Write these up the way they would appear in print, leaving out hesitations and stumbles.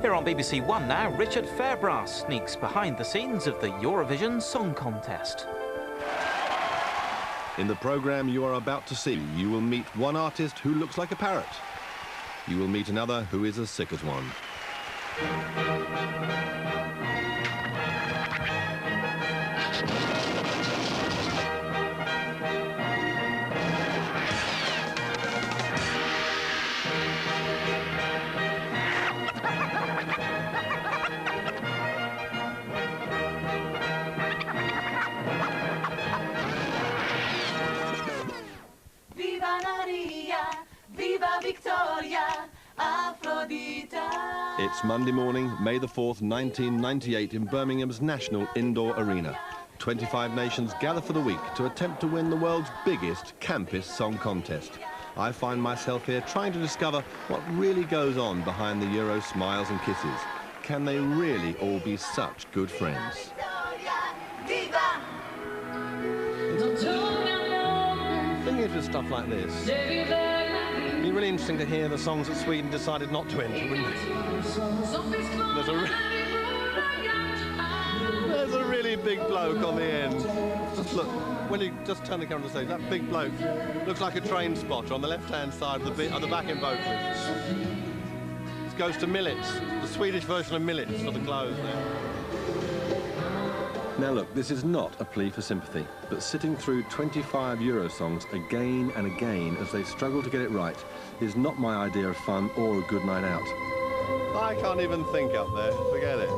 Here on BBC One now, Richard Fairbrass sneaks behind the scenes of the Eurovision Song Contest. In the programme you are about to see, you will meet one artist who looks like a parrot. You will meet another who is as sick as one. It's Monday morning, May the 4th, 1998 in Birmingham's National Indoor Arena. 25 nations gather for the week to attempt to win the world's biggest, campest song contest. I find myself here trying to discover what really goes on behind the Euro smiles and kisses. Can they really all be such good friends? The thing is with stuff like this, it'd be really interesting to hear the songs that Sweden decided not to enter, wouldn't it? There's a really big bloke on the end. Just look, when you just turn the camera to the stage, that big bloke looks like a train spotter on the left-hand side of the backing vocalist. This goes to Millets, the Swedish version of Millets for the clothes there. Now look, this is not a plea for sympathy, but sitting through 25 Euro songs again and again as they struggle to get it right is not my idea of fun or a good night out. I can't even think up there, forget it.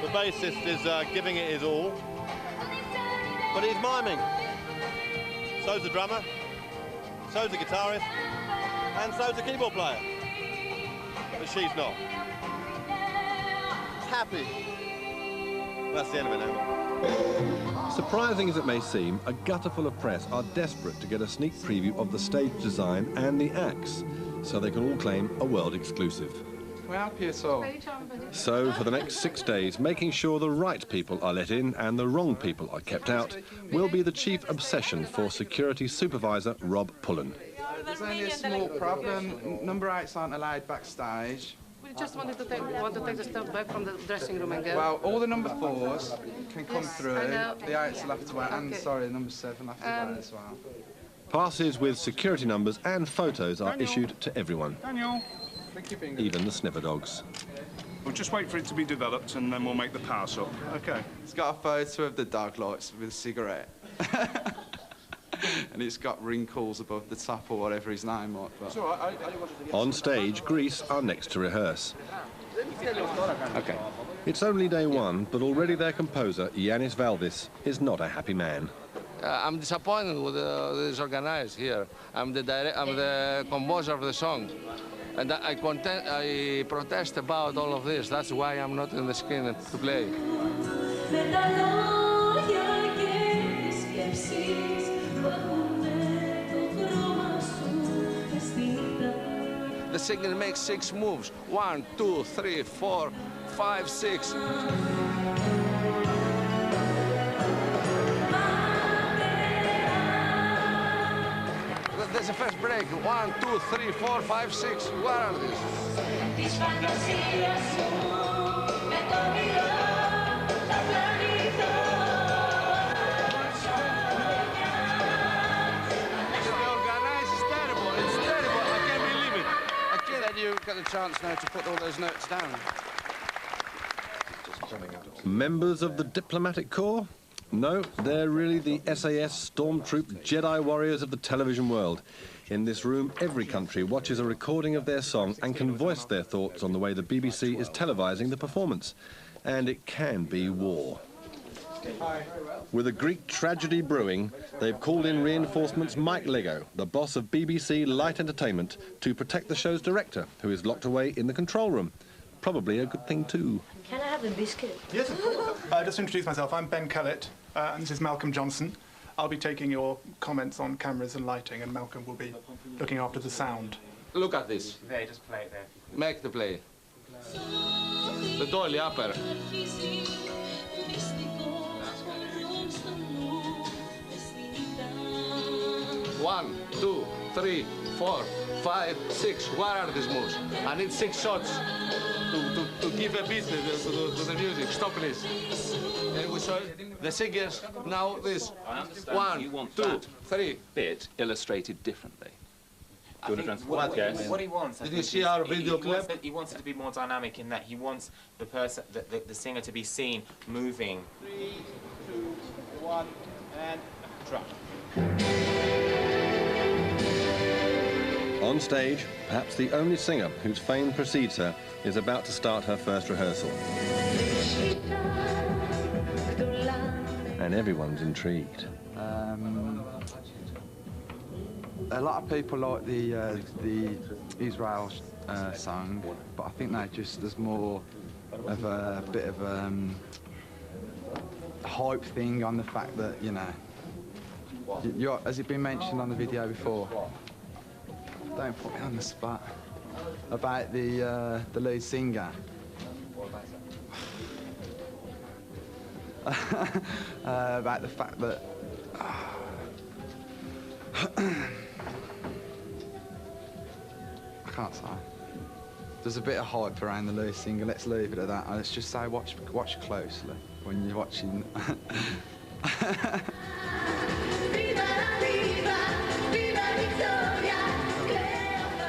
The bassist is giving it his all, but he's miming. So's the drummer, so's the guitarist, and so's the keyboard player. But she's not. Happy. That's the end of it now. Surprising as it may seem, a gutter full of press are desperate to get a sneak preview of the stage design and the acts, so they can all claim a world exclusive. So, for the next 6 days, making sure the right people are let in and the wrong people are kept out will be the chief obsession for security supervisor Rob Pullen. There's only a small problem. Number 8s aren't allowed backstage. We just want to take the stuff back from the dressing room and go. Well, all the number 4s can come through. The 8s will have to wait, and sorry, number 7 will have to wait as well. Passes with security numbers and photos are issued to everyone. Daniel. Even the sniffer dogs. We'll just wait for it to be developed and then we'll make the pass up. OK. It's got a photo of the dog lights with a cigarette. And it's got wrinkles above the top or whatever his name might be. On stage, Greece are next to rehearse. OK. It's only day one, but already their composer, Yannis Valvis, is not a happy man. I'm disappointed with this organized here. I'm the composer of the song. And I protest about all of this. That's why I'm not in the screen to play. The singer makes 6 moves. 1, 2, 3, 4, 5, 6. There's a first break. 1, 2, 3, 4, 5, 6. Where are these? You get a chance now to put all those notes down. Members of the diplomatic corps? No, they're really the SAS stormtroop Jedi warriors of the television world. In this room, every country watches a recording of their song and can voice their thoughts on the way the BBC is televising the performance. And it can be war. With a Greek tragedy brewing, they've called in reinforcements Mike Lego, the boss of BBC Light Entertainment, to protect the show's director, who is locked away in the control room. Probably a good thing too. Can I have a biscuit? Yes, of course. Just to introduce myself, I'm Ben Kellett, and this is Malcolm Jonsson. I'll be taking your comments on cameras and lighting, and Malcolm will be looking after the sound. Look at this. There, just play it there. Make the play. The dolly upper. 1, 1, 2, 3, 4, 5, 6. What are these moves? I need 6 shots to give a beat to the music. Stop, please. And we saw the singers now this. I understand. 1, 2, 3. Bit illustrated differently. I think what he wants. Did you see our video clip? He wants it to be more dynamic in that he wants the person, the singer, to be seen moving. 3, 2, 1, and drop. On stage, perhaps the only singer whose fame precedes her is about to start her first rehearsal. And everyone's intrigued. A lot of people like the Israel song, but I think there's more of a bit of a hype thing on the fact that, you know, has it been mentioned on the video before? Don't put me on the spot. About the lead singer. About the fact that I can't say. There's a bit of hype around the lead singer. Let's leave it at that. Let's just say watch closely when you're watching.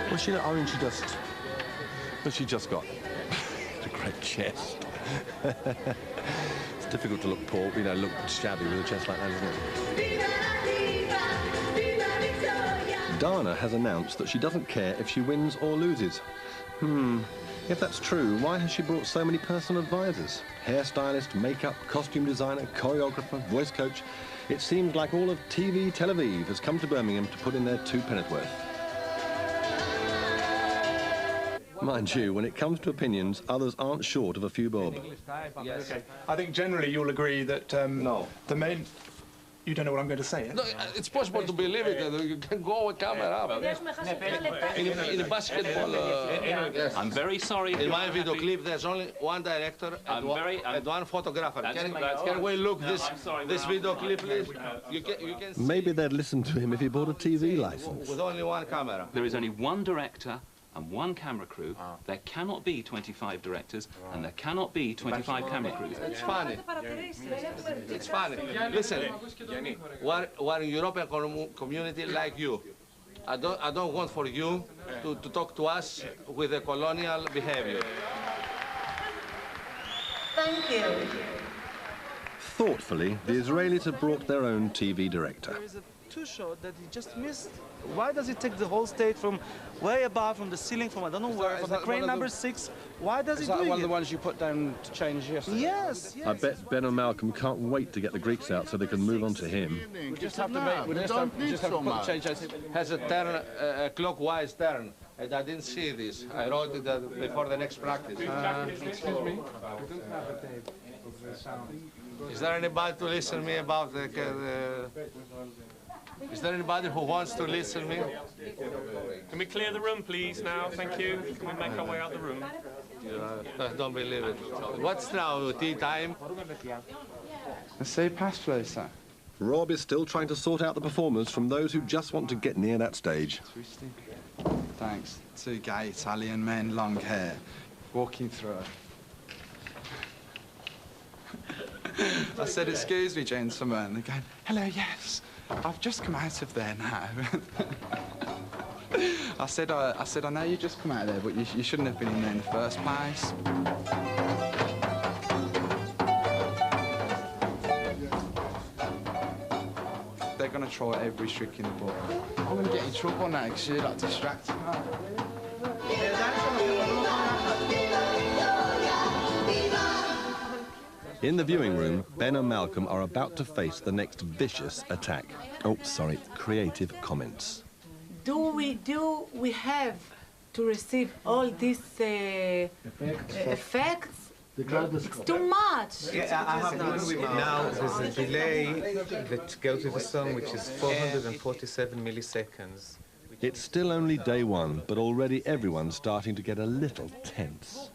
Well, she, I mean, she just got a great chest. It's difficult to look poor, you know, look shabby with a chest like that, isn't it? Dana has announced that she doesn't care if she wins or loses. If that's true, why has she brought so many personal advisors? Hairstylist, makeup, costume designer, choreographer, voice coach. It seems like all of TV Tel Aviv has come to Birmingham to put in their 2 penneth worth. Mind you, when it comes to opinions, others aren't short of a few bob. Yes. Okay. I think generally you'll agree that the main... You don't know what I'm going to say, eh? No, it's possible to believe it. You can go with camera up. In basketball... Yes. I'm very sorry. In my video clip, there's only one director and one photographer. Can we look this video clip, please? You can see. Maybe they'd listen to him if he bought a TV license. With only one camera. There is only one director and one camera crew. There cannot be 25 directors, and there cannot be 25 camera crews. It's funny. It's funny. Listen, we're a European community like you. I don't want for you to talk to us with a colonial behavior. Thank you. Thoughtfully, the Israelis have brought their own TV director. There is a two-shot that he just missed. Why does he take the whole stage from way above, from the ceiling, from I don't know where, from the crane number 6? Why does he do it? Is that one of the ones you put down to change yesterday? Yes, yes. I bet Ben and Malcolm can't wait to get the Greeks out so they can move on to him. We just have to make, we just have to put the change. It has a turn, a clockwise turn. And I didn't see this. I wrote it before the next practice. Excuse me. Is there anybody to listen to me about the... Is there anybody who wants to listen to me? Can we clear the room, please, now? Thank you. Can we make our way out the room? I don't believe it. What's now, tea time? Let's see pass, please, sir. Rob is still trying to sort out the performers from those who just want to get near that stage. Thanks. 2 gay Italian men, long hair, walking through. I said, excuse me, gentlemen. They're going, hello, yes. I've just come out of there now. I said, I know you just come out of there, but you shouldn't have been in there in the first place. They're going to try every trick in the book. I'm going to get in trouble now because you're like distracting me. In the viewing room, Ben and Malcolm are about to face the next vicious attack. Oh, sorry, creative comments. Do we have to receive all these effects? It's too much. Yeah, I have one with now. There's a delay that goes with the song, which is 447 milliseconds. It's still only day one, but already everyone's starting to get a little tense.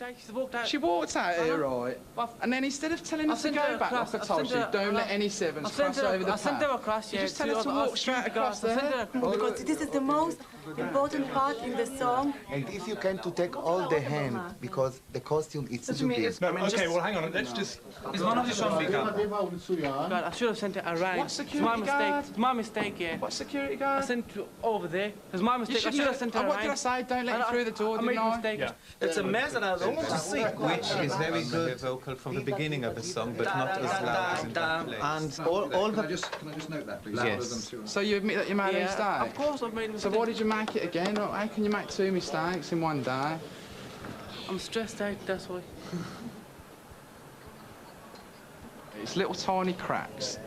She walked out here, right? And then instead of telling us to go back, like I told you, don't let any sevens cross over the path. I sent her across, You just tell her to walk straight across there. Because this is the most important part in the song. And if you can to take all the hand, because the costume is too big. No, okay, well, hang on. Let's just... Is one of the song bigger? God, I should have sent it around. What security guard? It's my mistake, yeah. What security guard? I sent it over there. It's my mistake. I should have sent it around. What did I say? Don't let him through the door, didn't I? Mistake. Yeah. It's a mess and I don't want to see. Which is very good vocal from the beginning of the song, but not as loud as in that place. And all the... Can I just note that, please? Yes. So you admit that you made a mistake? Of course I've made a mistake. So why did you make it again? How can you make 2 mistakes in one day? I'm stressed out, that's why. It's little tiny cracks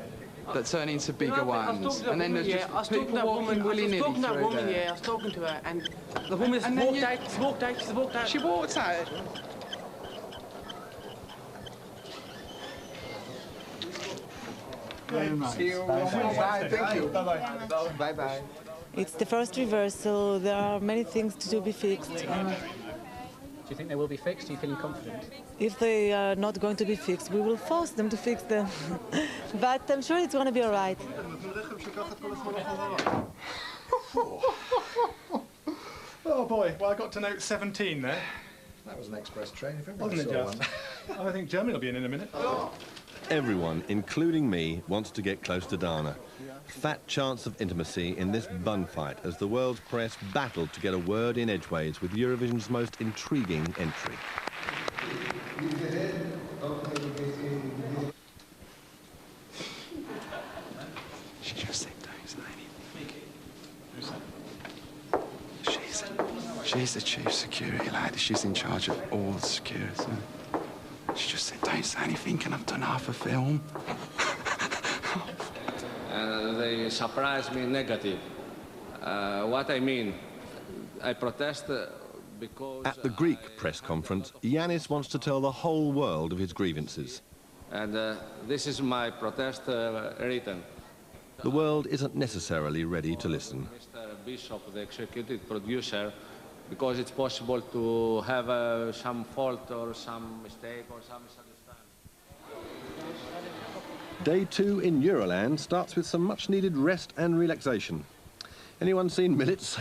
that turn into bigger ones. And then there's just people walking willy-nilly through there. I was talking to her, and the woman just walked out. She walked out? See you. Bye. Thank you. Bye-bye. Bye-bye. It's the first reversal. There are many things to be fixed. Do you think they will be fixed? Are you feeling confident? If they are not going to be fixed, we will force them to fix them. But I'm sure it's going to be all right. Oh boy, well I got to note 17 there. That was an express train. If Wasn't it saw just? one. I think Germany will be in a minute. Everyone, including me, wants to get close to Dana. Fat chance of intimacy in this bun fight as the world's press battled to get a word in edgeways with Eurovision's most intriguing entry. She just said those, She's the chief security lady. She's in charge of all the security. She just said, don't say anything, and I've done half a film. They surprised me negative. What I mean, I protest because... At the Greek press conference, Yanis wants to tell the whole world of his grievances. And this is my protest written. The world isn't necessarily ready to listen. Mr. Bishop, the executive producer, because it's possible to have some fault or some mistake or some misunderstanding. Day 2 in Euroland starts with some much-needed rest and relaxation. Anyone seen Millets?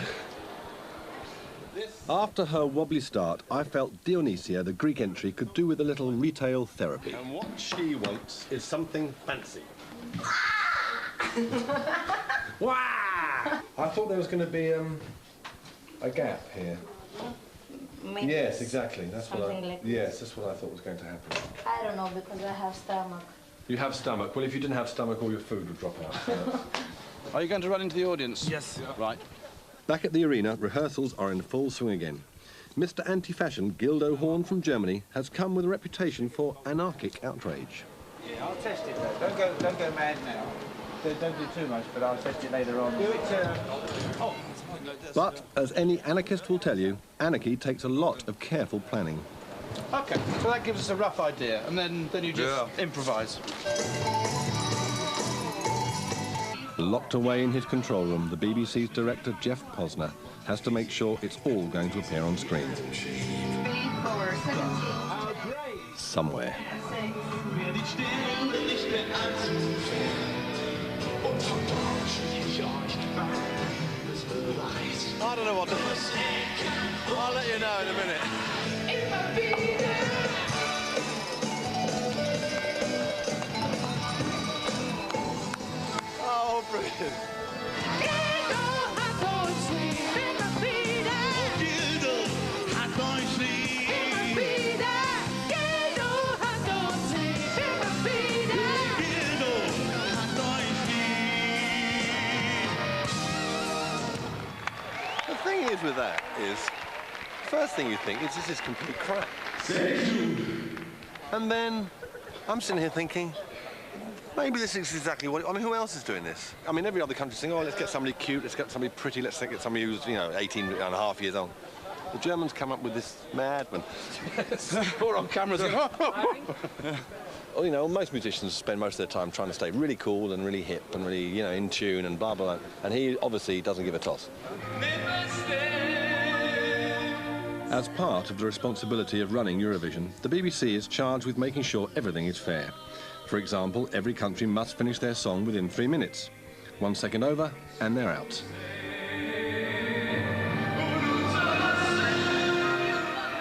After her wobbly start, I felt Dionysia, the Greek entry, could do with a little retail therapy. And what she wants is something fancy. Wow! I thought there was going to be a gap here. Maybe yes, exactly. That's what something like yes, that's what I thought was going to happen. I don't know, because I have stomach. You have stomach. Well, if you didn't have stomach, all your food would drop out. So. Are you going to run into the audience? Yes. Right. Back at the arena, rehearsals are in full swing again. Mr. Anti-Fashion, Gildo Horn from Germany, has come with a reputation for anarchic outrage. Yeah, I'll test it though. Don't go mad now. Don't do too much, but I'll test it later on. Do it. But, as any anarchist will tell you, anarchy takes a lot of careful planning. Okay, so that gives us a rough idea, and then you just improvise. Locked away in his control room, the BBC's director, Jeff Posner, has to make sure it's all going to appear on screen. Somewhere. I don't know what to do. I'll let you know in a minute. Oh, brilliant. The thing is with that is, first thing you think is this is complete crap. And then I'm sitting here thinking, maybe this is exactly what... I mean, who else is doing this? I mean, every other country's saying, oh, let's get somebody cute, let's get somebody pretty, let's get somebody who's, you know, 18 and a half years old. The Germans come up with this madman. We're on camera. you know, most musicians spend most of their time trying to stay really cool and really hip and really, you know, in tune and blah, blah, blah. And he obviously doesn't give a toss. As part of the responsibility of running Eurovision, the BBC is charged with making sure everything is fair. For example, every country must finish their song within 3 minutes. 1 second over, and they're out.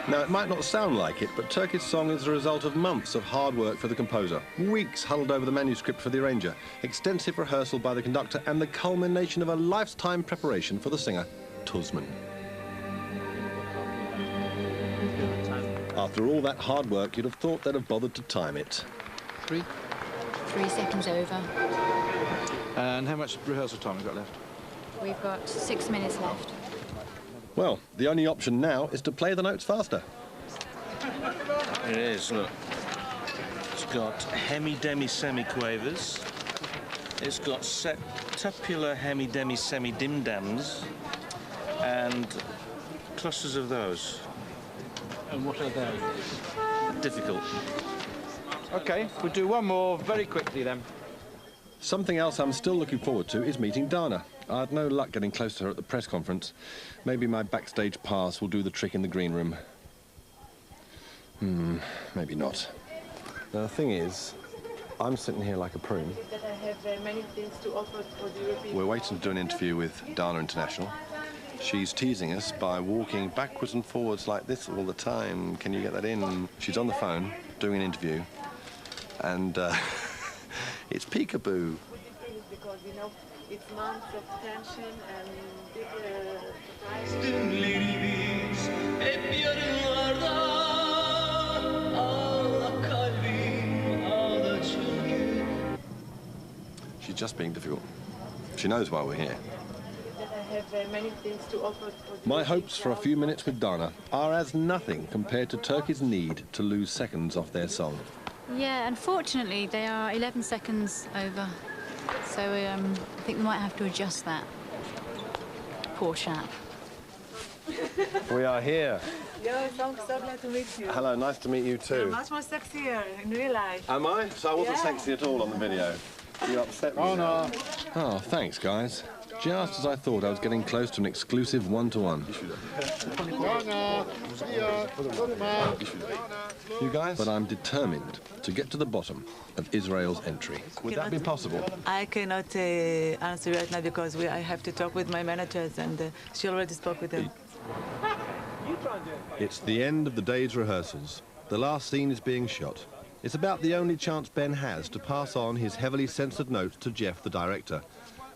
Now, it might not sound like it, but Turkey's song is the result of months of hard work for the composer, weeks huddled over the manuscript for the arranger, extensive rehearsal by the conductor, and the culmination of a lifetime preparation for the singer, Tuzman. After all that hard work, you'd have thought they'd have bothered to time it. 3 seconds over. And how much rehearsal time have we got left? We've got 6 minutes left. Well, the only option now is to play the notes faster. It is, look. It's got hemi-demi-semi-quavers. It's got septupular hemi-demi-semi-dim-dams and clusters of those. And what are they? Difficult. OK, we'll do one more very quickly then. Something else I'm still looking forward to is meeting Dana. I had no luck getting close to her at the press conference. Maybe my backstage pass will do the trick in the green room. Maybe not. Now, the thing is, I'm sitting here like a prune. We're waiting to do an interview with Dana International. She's teasing us by walking backwards and forwards like this all the time. Can you get that in? She's on the phone doing an interview, and it's peekaboo. Because, you know, it's months of tension and big She's just being difficult. She knows why we're here. I have many things to offer. My hopes for a few minutes with Dana are as nothing compared to Turkey's need to lose seconds off their song. Yeah, unfortunately, they are 11 seconds over. So I think we might have to adjust that. Poor chap. We are here. Yo, so glad to meet you. Hello, nice to meet you too. You're much more sexier in real life. Am I? So I wasn't sexy at all on the video. You upset me. Oh, no. Oh, thanks, guys. Just as I thought I was getting close to an exclusive one-to-one. You guys? But I'm determined to get to the bottom of Israel's entry. Would that be possible? I cannot answer right now because I have to talk with my managers, and she already spoke with them. It's the end of the day's rehearsals. The last scene is being shot. It's about the only chance Ben has to pass on his heavily censored notes to Jeff, the director,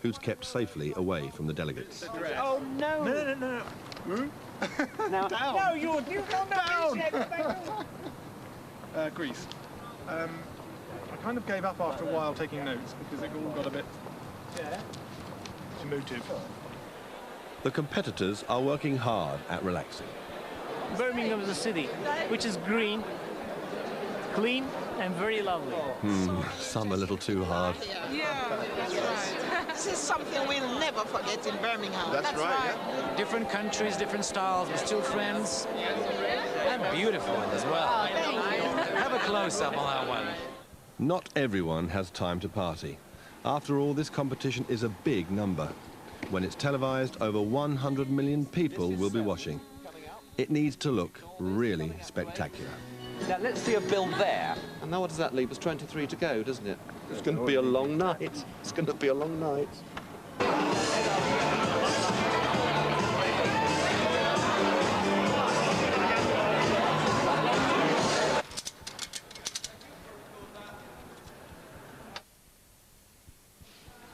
who's kept safely away from the delegates. Oh, no. No. No, down. No, you down. Greece. I kind of gave up after a while taking notes because it all got a bit emotive. The competitors are working hard at relaxing. Birmingham is a city which is green, clean, and very lovely. Some a little too hard. Yeah, that's right. This is something we'll never forget in Birmingham. That's right. Yeah. Different countries, different styles, but still friends. And beautiful as well. Oh, thank you. Have a close-up on that one. Not everyone has time to party. After all, this competition is a big number. When it's televised, over 100 million people will be watching. It needs to look really spectacular. Now, let's see a bill there. And now what does that leave? It's 23 to go, doesn't it? It's going to be a long night. It's going to be a long night.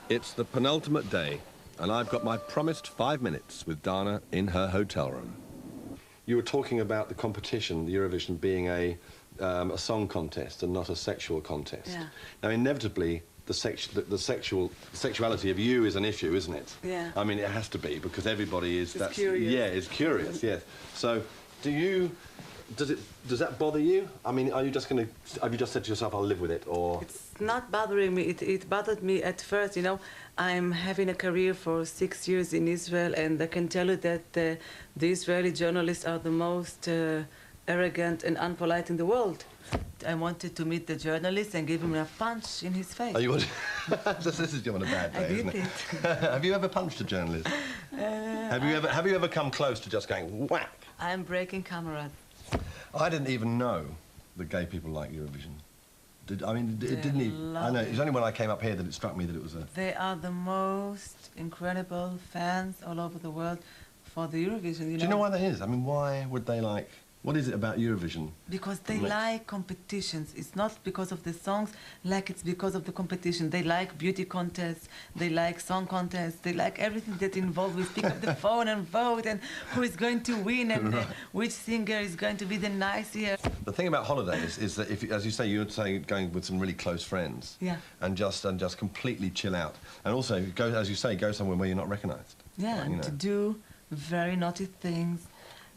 It's the penultimate day, and I've got my promised 5 minutes with Dana in her hotel room. You were talking about the competition, the Eurovision, being a song contest and not a sexual contest. Yeah. Now, inevitably, the sexuality of you is an issue, isn't it? Yeah. I mean, it has to be, because everybody is... Curious. Yeah, is curious, yes. So, does that bother you? I mean, have you just said to yourself, I'll live with it, or...? It's not bothering me. It bothered me at first, you know. I'm having a career for 6 years in Israel, and I can tell you that the Israeli journalists are the most arrogant and unpolite in the world. I wanted to meet the journalist and give him a punch in his face. Oh, you wanted... this is you on a bad day, isn't it? Have you ever punched a journalist? Have you ever come close to just going whack? I'm breaking cameras. I didn't even know that gay people like Eurovision. It didn't even... I know, it was only when I came up here that it struck me that it was a... They are the most incredible fans all over the world for the Eurovision, you know. Do you know why that is? I mean, why would they like... What is it about Eurovision? Because they like competitions. It's not because of the songs, like it's because of the competition. They like beauty contests, they like song contests, they like everything that involves with pick up the phone and vote and who is going to win and which singer is going to be the nice year. The thing about holidays is that, if, as you say, you're saying going with some really close friends, yeah, and just completely chill out, and also go, as you say, go somewhere where you're not recognised. Yeah, like, and to do very naughty things.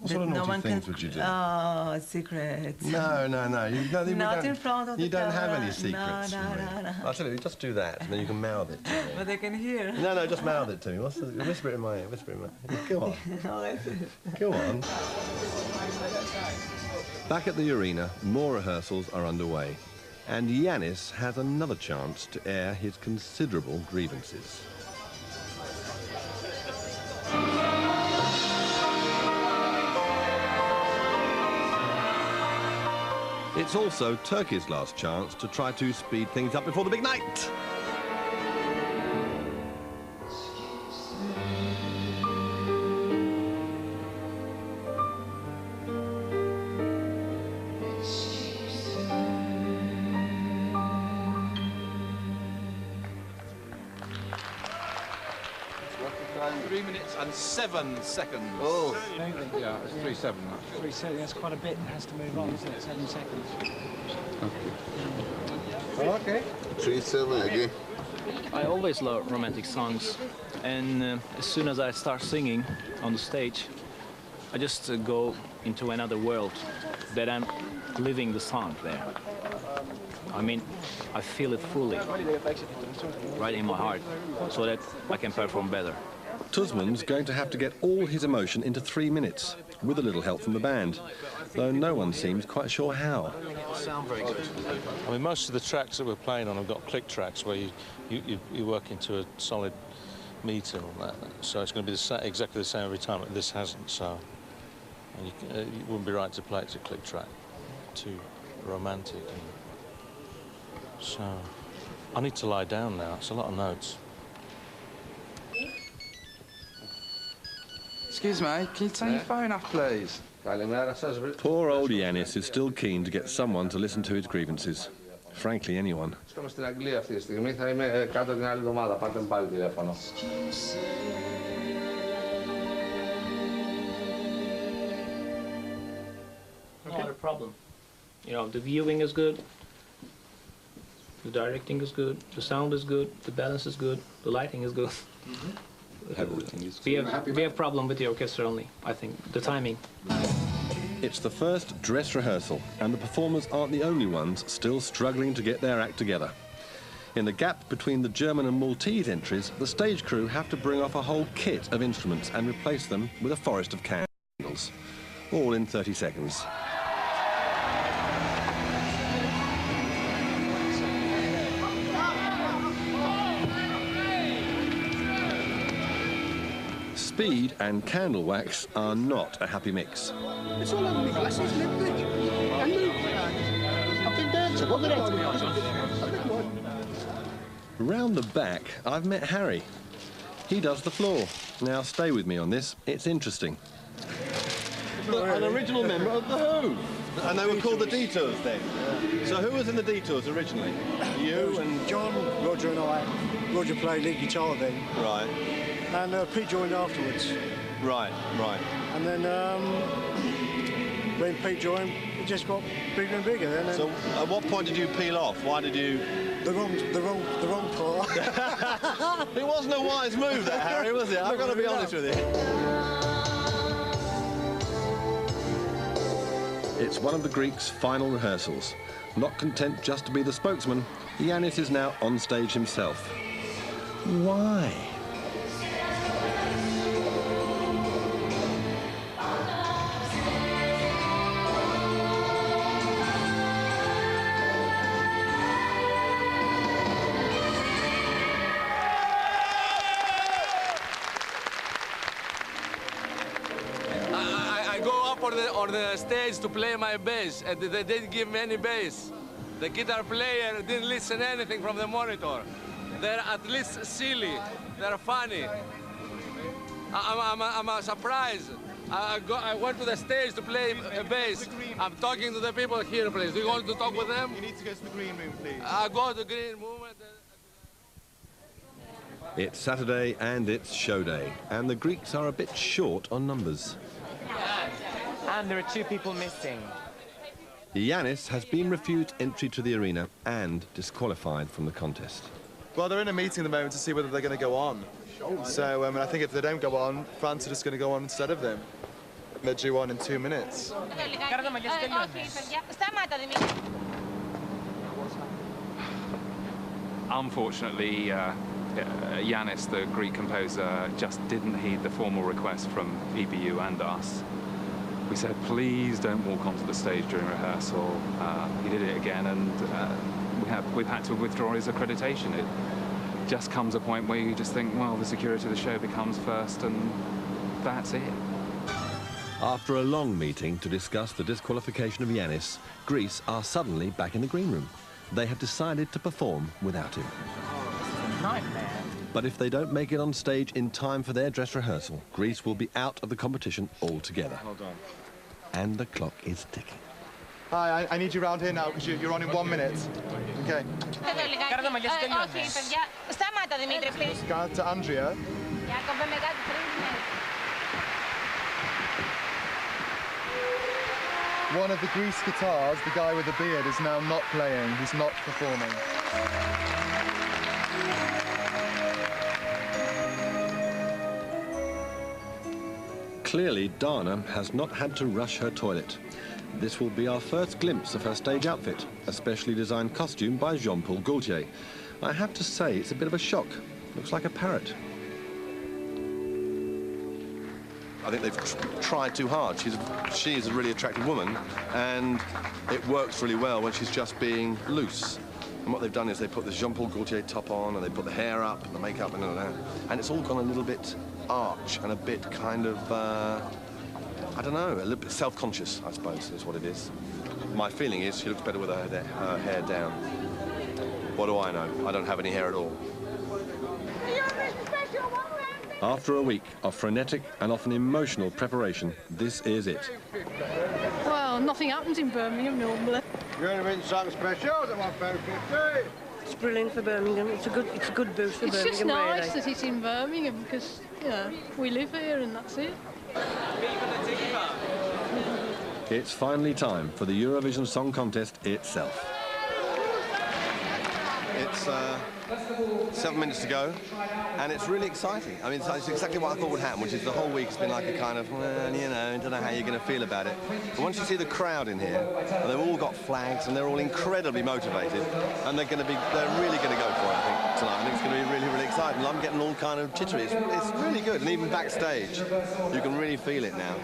What sort of naughty things would you do? Oh, secrets. No. Not in front of the You don't have camera. any secrets. No. I'll tell you, just do that, and then you can mouth it to me. But they can hear. No, just mouth it to me. Whisper it in my ear. Go on. Go on. Back at the arena, more rehearsals are underway, and Yannis has another chance to air his considerable grievances. It's also Turkey's last chance to try to speed things up before the big night. Time 3 minutes and 7 seconds. Oh, yeah, it's 3-7. 3-7, that's quite a bit. It has to move on, isn't it? 7 seconds. Okay. 3-7 again. I always love romantic songs, and as soon as I start singing on the stage, I just go into another world that I'm living the song there. I mean, I feel it fully, right in my heart, so that I can perform better. Tuzman's going to have to get all his emotion into 3 minutes, with a little help from the band, though no one seems quite sure how. Sound very good. I mean, most of the tracks that we're playing on have got click tracks where you work into a solid meter on that, so it's going to be exactly the same every time, but this hasn't, so it wouldn't be right to play it to a click track, too romantic. So I need to lie down now. It's a lot of notes. Excuse me, can you turn your phone off, please? Poor old Yannis is still keen to get someone to listen to his grievances. Frankly, anyone. Not a problem. You know, the viewing is good, the directing is good, the sound is good, the balance is good, the lighting is good. Everything is good. We have problem with the orchestra only, I think, the timing. It's the first dress rehearsal, and the performers aren't the only ones still struggling to get their act together. In the gap between the German and Maltese entries, the stage crew have to bring off a whole kit of instruments and replace them with a forest of candles, all in 30 seconds. Speed and candle wax are not a happy mix. It's all over my glasses, Nick. And move. I've been dancing. Look at that. Round the back, I've met Harry. He does the floor. Now, stay with me on this. It's interesting. An original member of The Who. And they were called the Detours then. So who was in the Detours originally? You and John, Roger and I. Roger played lead guitar then. Right. And Pete joined afterwards. Right. And then when Pete joined, it just got bigger and bigger. Then. So at what point did you peel off? Why did you? The wrong part. It wasn't a wise move, that, Harry, was it? I've got to be honest with you. It's one of the Greeks' final rehearsals. Not content just to be the spokesman, Yannis is now on stage himself. Why? on the stage to play my bass, and they didn't give me any bass. The guitar player didn't listen anything from the monitor. They're at least silly. They're funny. I'm surprised. I went to the stage to play a bass. I'm talking to the people here, please. Do you want to talk with them? You need to go to the green room, please. I go to the green room. It's Saturday and it's show day, and the Greeks are a bit short on numbers. And there are 2 people missing. Yannis has been refused entry to the arena and disqualified from the contest. Well, they're in a meeting at the moment to see whether they're going to go on. So, I think if they don't go on, France are just going to go on instead of them. They're due on in 2 minutes. Unfortunately, Yannis, the Greek composer, just didn't heed the formal request from EBU and us. We said, please don't walk onto the stage during rehearsal. He did it again, and we've had to withdraw his accreditation. It just comes a point where you just think, well, the security of the show becomes first, and that's it. After a long meeting to discuss the disqualification of Yannis, Greece are suddenly back in the green room. They have decided to perform without him. Nightmare. But if they don't make it on stage in time for their dress rehearsal, Greece will be out of the competition altogether. Hold on. And the clock is ticking. Hi, I need you round here now because you're on in 1 minute. Okay. Go to Andrea. One of the Greece guitars, the guy with the beard, is now not playing. He's not performing. Clearly, Dana has not had to rush her toilet. This will be our first glimpse of her stage outfit, a specially designed costume by Jean-Paul Gaultier. I have to say, it's a bit of a shock. Looks like a parrot. I think they've tried too hard. She is a really attractive woman, and it works really well when she's just being loose. And what they've done is they put this Jean-Paul Gaultier top on, and they put the hair up, and the makeup, and all that. And it's all gone a little bit arch and a bit kind of, I don't know, a little bit self-conscious, I suppose, is what it is. My feeling is she looks better with her hair down. What do I know? I don't have any hair at all. After a week of frenetic and often emotional preparation, this is it. Well, nothing happens in Birmingham normally. Eurovision Song Special, £1.50. It's brilliant for Birmingham. It's a good boost for Birmingham. It's just nice really. That it's in Birmingham because, you know, we live here and that's it. It's finally time for the Eurovision Song Contest itself. It's 7 minutes to go, and it's really exciting. I mean, it's exactly what I thought would happen, which is the whole week has been like a kind of, well, you know, I don't know how you're going to feel about it. But once you see the crowd in here, and they've all got flags, and they're all incredibly motivated, and they're really going to go for it, I think, tonight. I think it's going to be really, really exciting. I'm getting all kind of jittery. It's really good, and even backstage, you can really feel it now.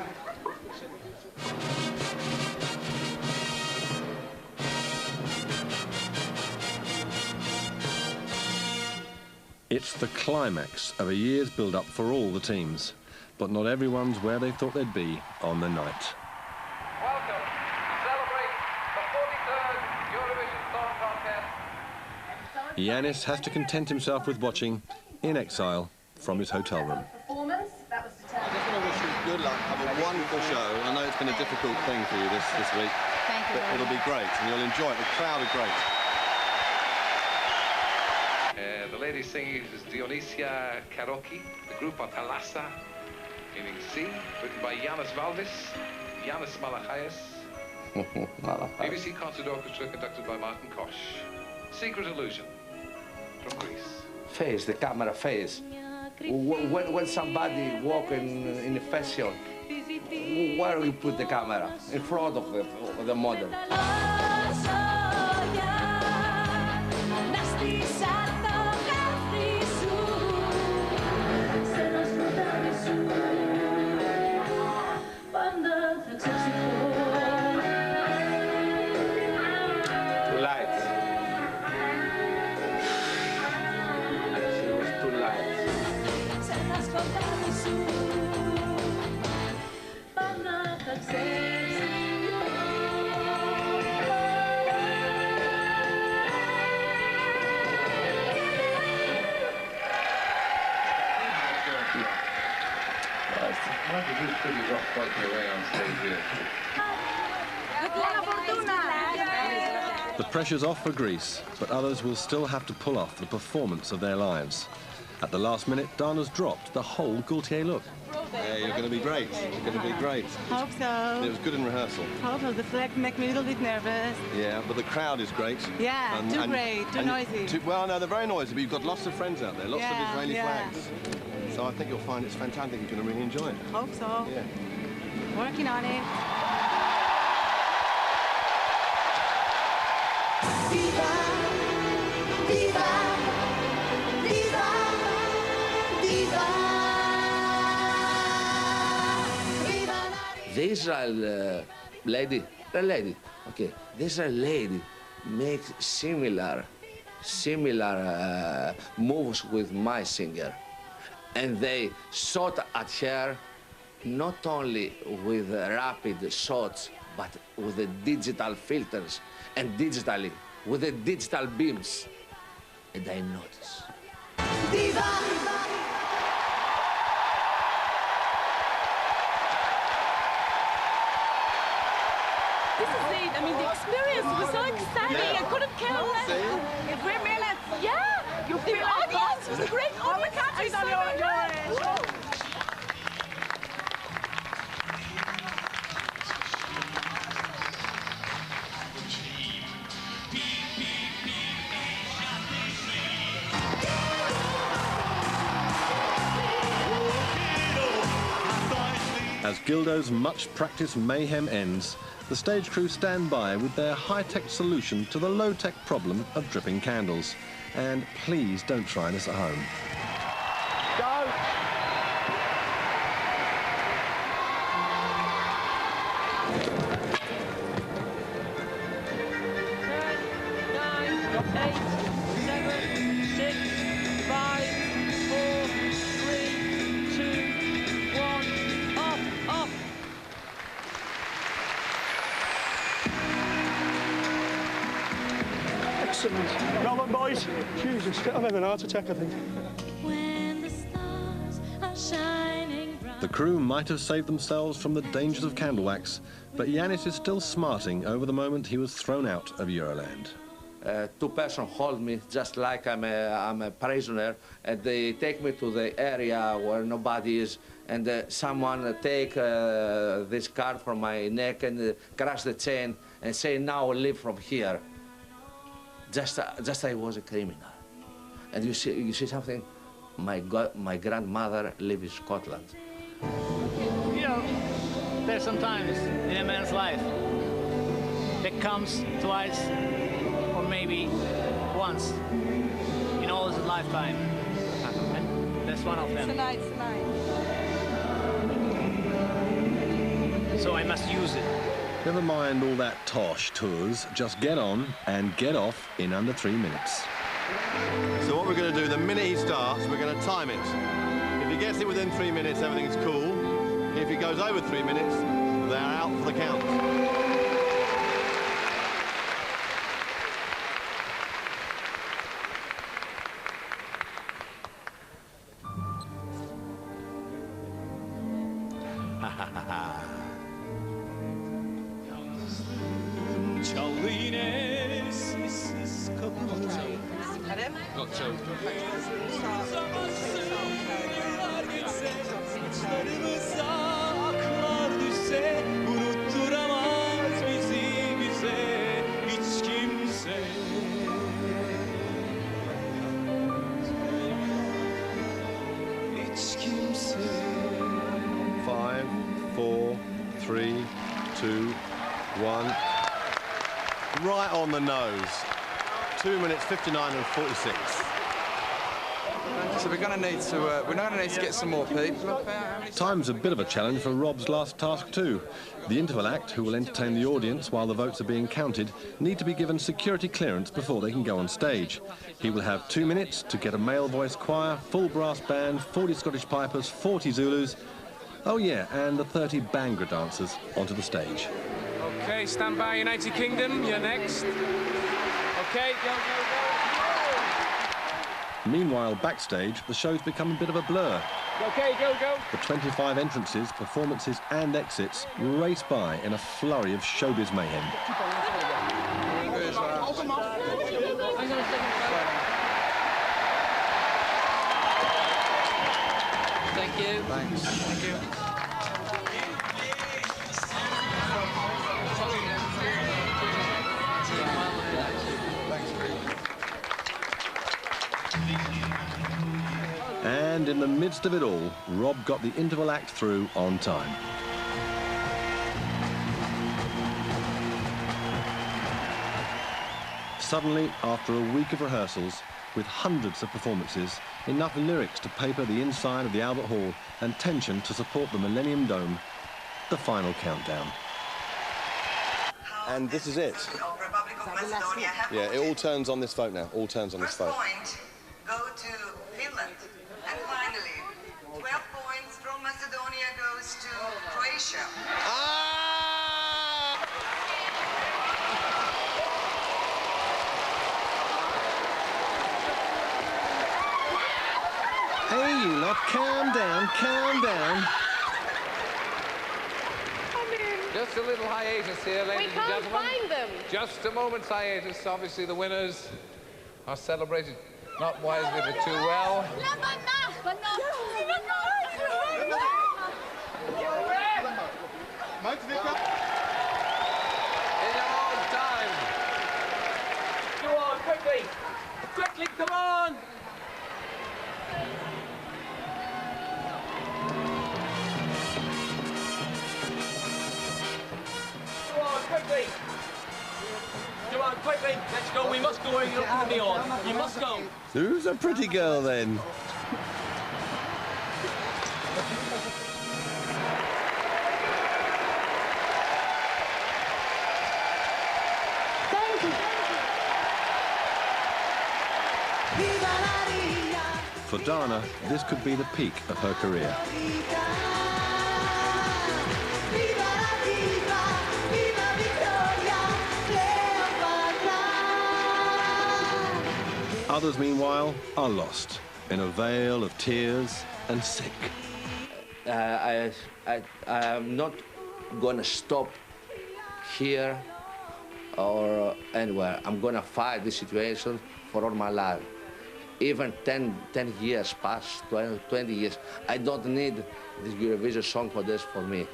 It's the climax of a year's build-up for all the teams, but not everyone's where they thought they'd be on the night. Welcome to celebrate the 43rd Eurovision Song Contest. Yannis has to content himself with watching, in exile, from his hotel room. Performance, that was determined. I just want to wish you good luck, have a wonderful show. I know it's been a difficult thing for you this week, but it'll be great, and you'll enjoy it. The crowd are great. The lady singing is Dionysia Karoki. The group are Thalassa, meaning sea, written by Yanis Valvis, Yanis Malachaias. BBC Concert Orchestra conducted by Martin Koch. Secret Illusion from Greece. Face, the camera face. When somebody walk in a fashion, where do you put the camera? In front of the model. Say Might be pretty rough fighting away on stage here. The pressure's off for Greece, but others will still have to pull off the performance of their lives. At the last minute, Dana's dropped the whole Gaultier look. Yeah, you're going to be great. You're going to be great. Hope so. It was good in rehearsal. Hope so. The flag make me a little bit nervous. Yeah, but the crowd is great. Yeah, too great, too noisy. Well, no, they're very noisy, but you've got lots of friends out there, lots of Israeli yeah. flags. So I think you'll find it's fantastic. You're going to really enjoy it. Hope so. Yeah. Working on it. Viva! Viva! Viva! Viva! The Israel lady, okay, the Israel lady makes similar moves with my singer. And they shot at her not only with rapid shots, but with the digital filters and digitally, with the digital beams. And I noticed. Viva! This is it. I mean, the experience was so exciting. Yeah. I couldn't care less. 3 minutes. Yeah. You The feel like audience was a great all the audience. countries I on so your enjoyed it. As Gildo's much-practiced mayhem ends, the stage crew stand by with their high-tech solution to the low-tech problem of dripping candles. And please don't try this at home. Go! Excellent. Well done, boys. Jesus, I'm having a heart attack, I think. The crew might have saved themselves from the dangers of candle wax, but Yanis is still smarting over the moment he was thrown out of Euroland. Two persons hold me just like I'm a prisoner, and they take me to the area where nobody is, and someone take this card from my neck and crash the chain and say, now leave from here. Just I was a criminal. And you see something? My grandmother lives in Scotland. You know, there's sometimes in a man's life that comes twice or maybe once in all his lifetime. And that's one of them. Tonight. So I must use it. Never mind all that tosh tours, just get on and get off in under 3 minutes. So what we're going to do, the minute he starts, we're going to time it. If he gets it within 3 minutes, everything's cool. If he goes over 3 minutes, they're out for the count. Five, 4, 3, 2, 1. Right on the nose. 2 minutes 59 and 46. So we're going to need to get some more people up there. Time's a bit of a challenge for Rob's last task too. The interval act, who will entertain the audience while the votes are being counted, need to be given security clearance before they can go on stage. He will have 2 minutes to get a male voice choir, full brass band, 40 Scottish pipers, 40 Zulus, oh yeah, and the 30 Bhangra dancers onto the stage. Okay, stand by, United Kingdom, you're next. Okay, go. Meanwhile, backstage, the show's become a bit of a blur. Okay, go, go. The 25 entrances, performances and exits race by in a flurry of showbiz mayhem. Thank you. Thanks. Thank you. And in the midst of it all, Rob got the interval act through on time. Suddenly, after a week of rehearsals, with hundreds of performances, enough lyrics to paper the inside of the Albert Hall and tension to support the Millennium Dome, the final countdown. And this is it. Yeah, it all turns on this vote now. All turns on this vote. Point go to Finland. And finally, 12 points from Macedonia goes to Croatia. Hey, you lot, calm down, calm down. Just a little hiatus here, ladies and gentlemen. We can't find them. Just a moment's hiatus. Obviously, the winners are celebrated not wisely, but too well. In your own time. Go on, quickly. Quickly, come on. Go on, quickly. Come on, quickly. Let's go. We must go where you're looking at me on. You must go. Who's a pretty girl then? For Dana, this could be the peak of her career. Others, meanwhile, are lost in a veil of tears and sick. I'm not gonna stop here or anywhere. I'm gonna fight this situation for all my life. Even 10 years pass, 20 years. I don't need this Eurovision Song Contest for me.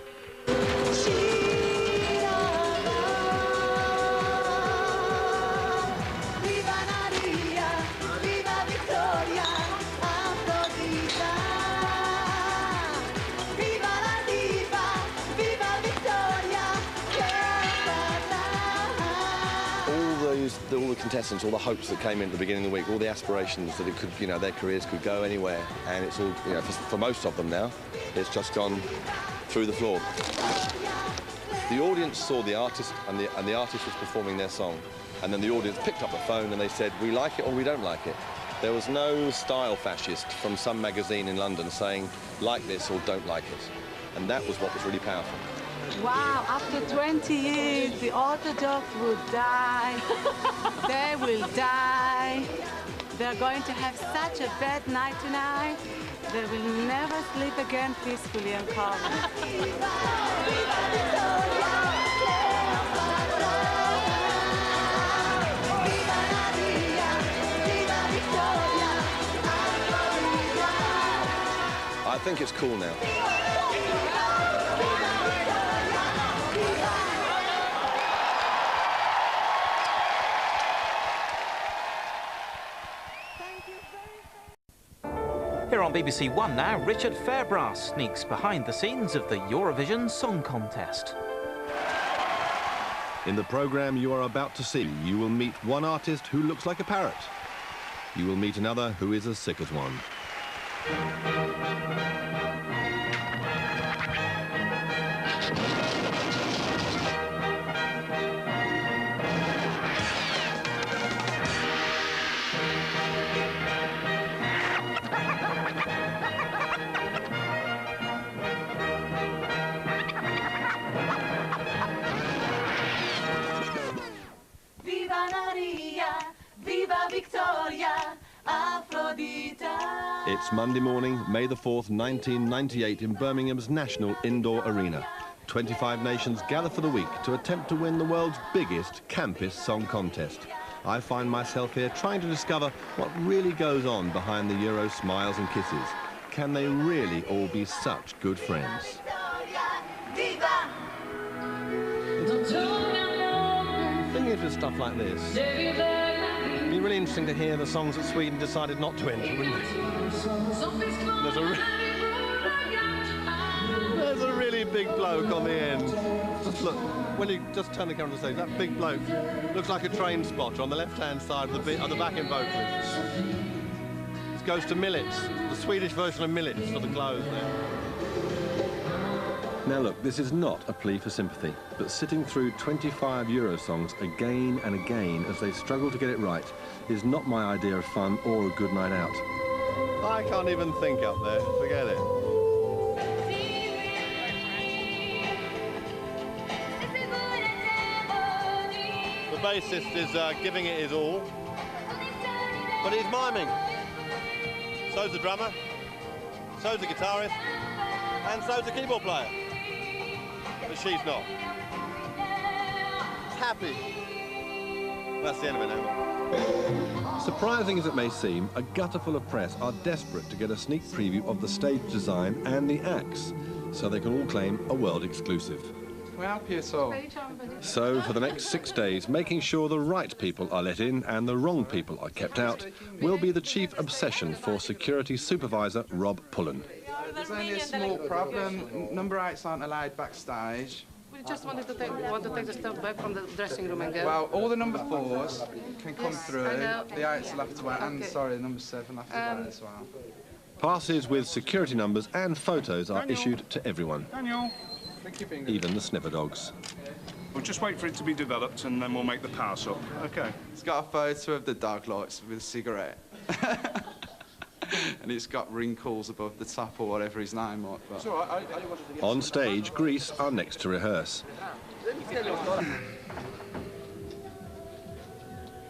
All the contestants, all the hopes that came in at the beginning of the week, all the aspirations that it could, you know, their careers could go anywhere, and it's all, you know, for most of them now, it's just gone through the floor. The audience saw the artist, and the artist was performing their song, and then the audience picked up the phone and they said, we like it or we don't like it. There was no style fascist from some magazine in London saying, like this or don't like it, and that was what was really powerful. Wow, after 20 years, the Orthodox will die. They will die. They're going to have such a bad night tonight. They will never sleep again peacefully and calmly. I think it's cool now. Here on BBC One now, Richard Fairbrass sneaks behind the scenes of the Eurovision Song Contest. In the programme you are about to see, you will meet one artist who looks like a parrot. You will meet another who is as sick as one. It's It's Monday morning, May the 4th, 1998, in Birmingham's National Indoor Arena. 25 nations gather for the week to attempt to win the world's biggest, campest song contest. I find myself here trying to discover what really goes on behind the Euro smiles and kisses. Can they really all be such good friends? The thing is with stuff like this, it'd be really interesting to hear the songs that Sweden decided not to enter, wouldn't it? There's a really big bloke on the end. Just look, when you just turn the camera to the stage, that big bloke looks like a train spotter on the left-hand side of the backing vocalist. This goes to Millets, the Swedish version of Millets for the clothes there. Now look, this is not a plea for sympathy, but sitting through 25 Euro songs again and again as they struggle to get it right is not my idea of fun or a good night out. I can't even think up there, forget it. The bassist is giving it his all, but he's miming. So's the drummer, so's the guitarist, and so's the keyboard player. But she's not. Happy. That's the end of it now. Surprising as it may seem, a gutter full of press are desperate to get a sneak preview of the stage design and the acts, so they can all claim a world exclusive. Can we help you at all? So, for the next 6 days, making sure the right people are let in and the wrong people are kept out will be the chief obsession for security supervisor Rob Pullen. There's only a small problem. Number 8s aren't allowed backstage. We just want to take the stuff back from the dressing room and go. Well, all the number 4s can come through. I know. The 8s will have to wait, and Okay. sorry, the number 7 will have to wait as well. Passes with security numbers and photos are issued to everyone, Daniel. even the sniffer dogs. We'll just wait for it to be developed and then we'll make the pass up. Okay. It's got a photo of the dog lights with a cigarette. And it's got wrinkles above the top or whatever his name was. It's all right. On stage, Greece are next to rehearse.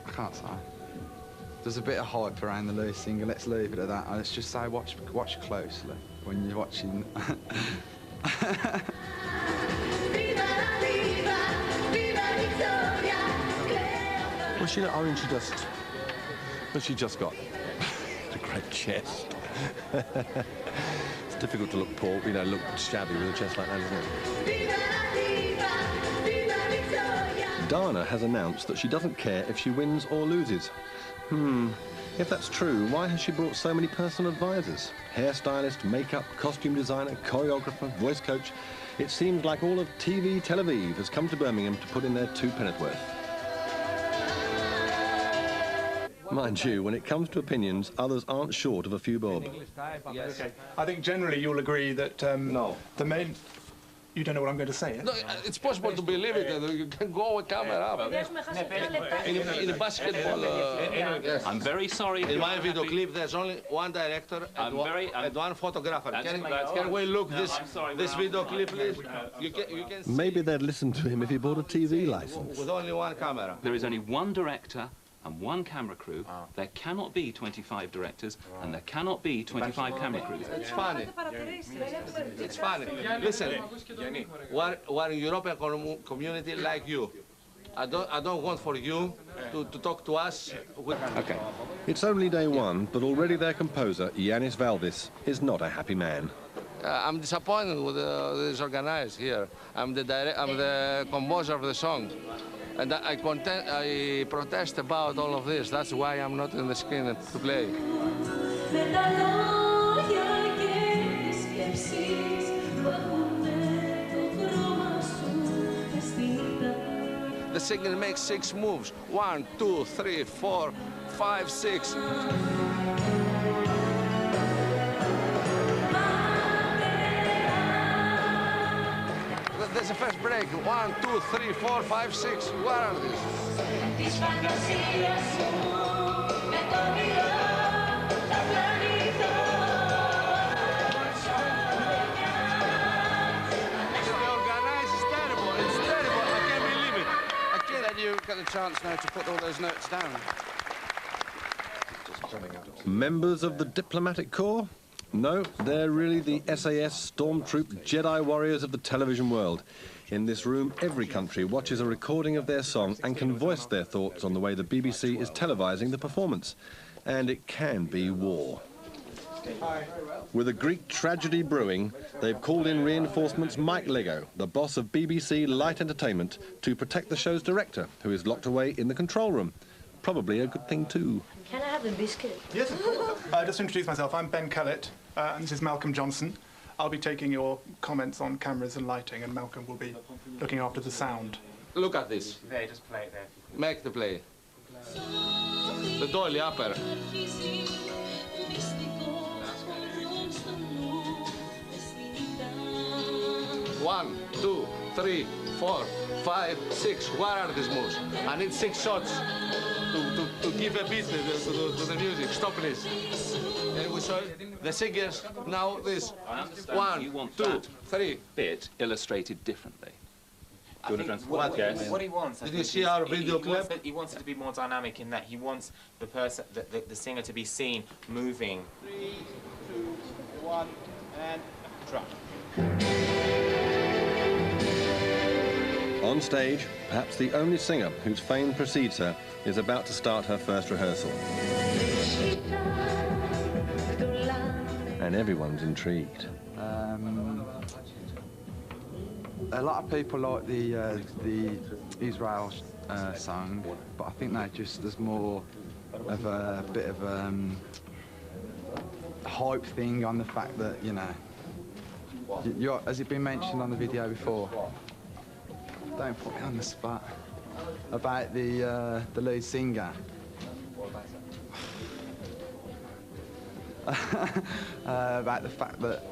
I can't say. There's a bit of hype around the Lewis single. Let's leave it at that. Let's just say watch closely when you're watching. Well, she, I mean, she just got a great chest. It's difficult to look poor, you know, look shabby with a chest like that, isn't it? Dana has announced that she doesn't care if she wins or loses. If that's true, why has she brought so many personal advisors? Hairstylist, makeup, costume designer, choreographer, voice coach. It seems like all of TV Tel Aviv has come to Birmingham to put in their 2 penn'orth. Mind you, when it comes to opinions, others aren't short of a few bob. Yes. Okay. I think generally you'll agree that the main... You don't know what I'm going to say, eh? No, it's possible to believe it. You can go with camera up. In a basketball... Yes. I'm very sorry. In my video clip, there's only one director and one photographer. Can we look this video clip, please? You can see Maybe they'd listen to him if he bought a TV license. with only one camera. There is only one director and one camera crew. There cannot be 25 directors and there cannot be 25 camera crews. It's funny. It's funny. Listen, we're a European community like you. I don't want for you to talk to us. Okay. It's only day 1, but already their composer, Yanis Valvis, is not a happy man. I'm disappointed with this organized here. I'm the composer of the song. And I protest about all of this. That's why I'm not in the screen to play. The singer makes 6 moves. 1, 2, 3, 4, 5, 6. There's a first break. 1, 2, 3, 4, 5, 6. What are these? You get a chance now to put all those notes down. Just coming up. Members of the diplomatic corps? No, they're really the SAS stormtroop Jedi warriors of the television world. In this room, every country watches a recording of their song and can voice their thoughts on the way the BBC is televising the performance. And it can be war. With a Greek tragedy brewing, they've called in reinforcements Mike Lego, the boss of BBC Light Entertainment, to protect the show's director, who is locked away in the control room. Probably a good thing too. Can I have a biscuit? Yes, of course. Just to introduce myself, I'm Ben Kellett, and this is Malcolm Jonsson. I'll be taking your comments on cameras and lighting, and Malcolm will be looking after the sound. Look at this. There, just play it there. Make the play. The doily upper. 1, 2, 3, 4, 5, 6. Where are these moves? I need 6 shots to give a beat to the music. Stop this. And we saw the singers. Now this. I understand 1, you want 2, that 3. bit illustrated differently. I think what he wants. Did you see our video clip? He wants it to be more dynamic in that he wants the person, the singer, to be seen moving. 3, 2, 1, and drop. On stage, perhaps the only singer whose fame precedes her is about to start her first rehearsal. And everyone's intrigued. A lot of people like the Israel song, but I think there's more of a bit of a hype thing on the fact that, you know, has it been mentioned on the video before? Don't put me on the spot. About the lead singer. About the fact that